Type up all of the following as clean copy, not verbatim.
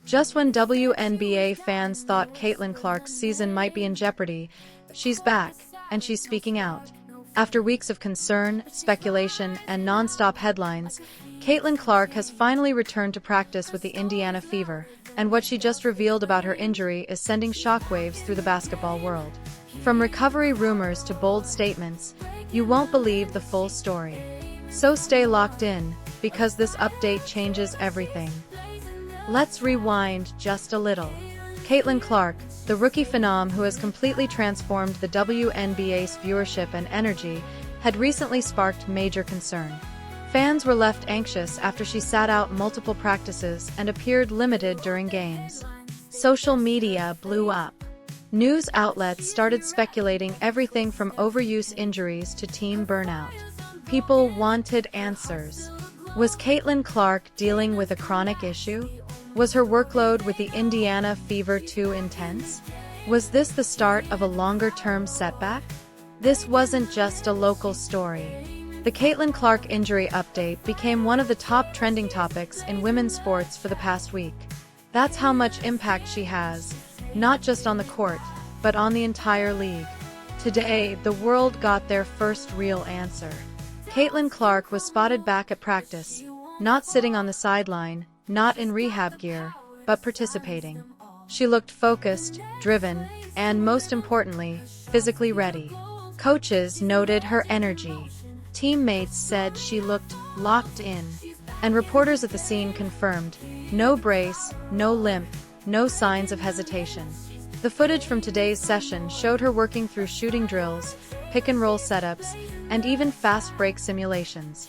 Just when WNBA fans thought Caitlin Clark's season might be in jeopardy, she's back, and she's speaking out. After weeks of concern, speculation, and non-stop headlines, Caitlin Clark has finally returned to practice with the Indiana Fever, and what she just revealed about her injury is sending shockwaves through the basketball world. From recovery rumors to bold statements, you won't believe the full story. So stay locked in, because this update changes everything. Let's rewind just a little. Caitlin Clark, the rookie phenom who has completely transformed the WNBA's viewership and energy, had recently sparked major concern. Fans were left anxious after she sat out multiple practices and appeared limited during games. Social media blew up. News outlets started speculating everything from overuse injuries to team burnout. People wanted answers. Was Caitlin Clark dealing with a chronic issue? Was her workload with the Indiana Fever too intense? Was this the start of a longer-term setback? This wasn't just a local story. The Caitlin Clark injury update became one of the top trending topics in women's sports for the past week. That's how much impact she has, not just on the court, but on the entire league. Today, the world got their first real answer. Caitlin Clark was spotted back at practice, not sitting on the sideline, not in rehab gear, but participating. She looked focused, driven, and most importantly, physically ready. Coaches noted her energy. Teammates said she looked locked in. And reporters at the scene confirmed, no brace, no limp, no signs of hesitation. The footage from today's session showed her working through shooting drills, pick-and-roll setups, and even fast break simulations.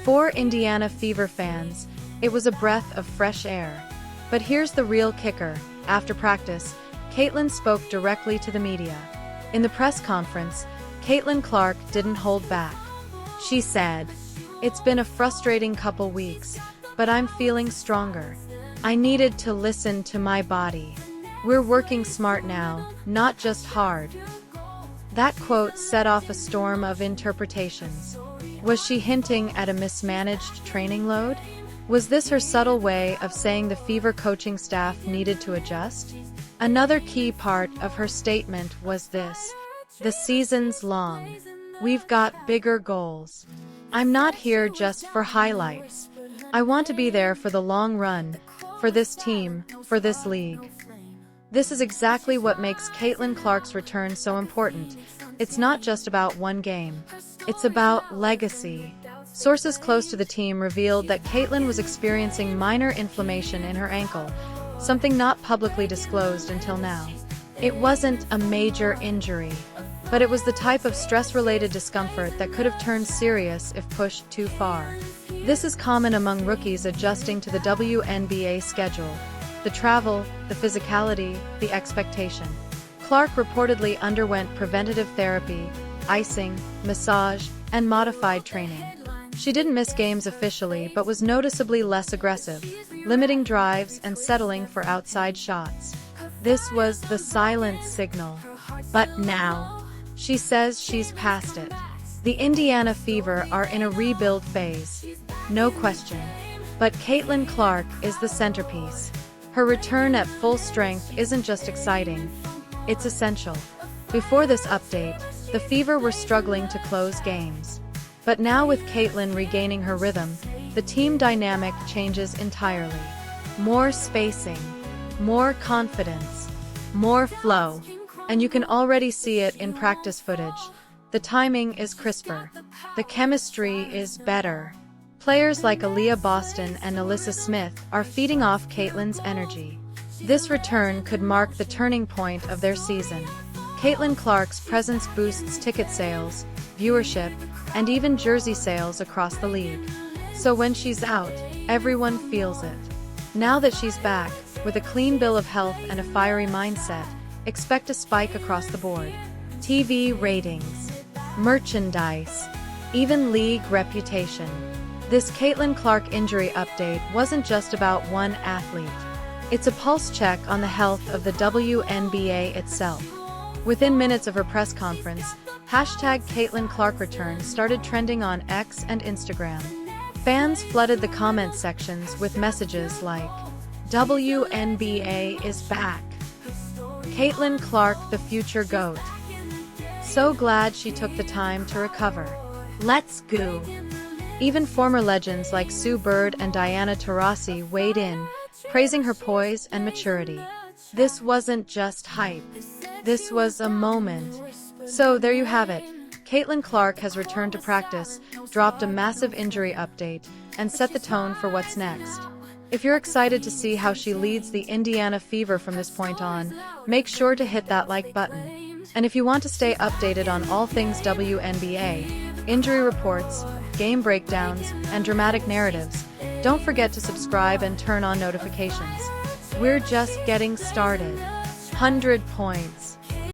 For Indiana Fever fans, it was a breath of fresh air. But here's the real kicker. After practice, Caitlin spoke directly to the media. In the press conference, Caitlin Clark didn't hold back. She said, "It's been a frustrating couple weeks, but I'm feeling stronger. I needed to listen to my body. We're working smart now, not just hard." That quote set off a storm of interpretations. Was she hinting at a mismanaged training load? Was this her subtle way of saying the Fever coaching staff needed to adjust? Another key part of her statement was this: "The season's long. We've got bigger goals. I'm not here just for highlights. I want to be there for the long run, for this team, for this league." This is exactly what makes Caitlin Clark's return so important. It's not just about one game. It's about legacy. Sources close to the team revealed that Caitlin was experiencing minor inflammation in her ankle, something not publicly disclosed until now. It wasn't a major injury, but it was the type of stress-related discomfort that could have turned serious if pushed too far. This is common among rookies adjusting to the WNBA schedule. The travel, the physicality, the expectation. Clark reportedly underwent preventative therapy, icing, massage, and modified training. She didn't miss games officially but was noticeably less aggressive, limiting drives and settling for outside shots. This was the silent signal. But now, she says she's past it. The Indiana Fever are in a rebuild phase, no question. But Caitlin Clark is the centerpiece. Her return at full strength isn't just exciting, it's essential. Before this update, the Fever were struggling to close games. But now with Caitlin regaining her rhythm, the team dynamic changes entirely. More spacing, more confidence, more flow. And you can already see it in practice footage. The timing is crisper. The chemistry is better. Players like Aaliyah Boston and Alyssa Smith are feeding off Caitlin's energy. This return could mark the turning point of their season. Caitlin Clark's presence boosts ticket sales, viewership, and even jersey sales across the league. So when she's out, everyone feels it. Now that she's back, with a clean bill of health and a fiery mindset, expect a spike across the board. TV ratings, merchandise, even league reputation. This Caitlin Clark injury update wasn't just about one athlete. It's a pulse check on the health of the WNBA itself. Within minutes of her press conference, #Caitlin Clark return started trending on X and Instagram. Fans flooded the comment sections with messages like, WNBA is back. Caitlin Clark, the future GOAT. So glad she took the time to recover. Let's go. Even former legends like Sue Bird and Diana Taurasi weighed in, praising her poise and maturity. This wasn't just hype. This was a moment. So there you have it. Caitlin Clark has returned to practice, dropped a massive injury update, and set the tone for what's next. If you're excited to see how she leads the Indiana Fever from this point on, make sure to hit that like button. And if you want to stay updated on all things WNBA, injury reports, game breakdowns, and dramatic narratives, don't forget to subscribe and turn on notifications. We're just getting started. 100 points.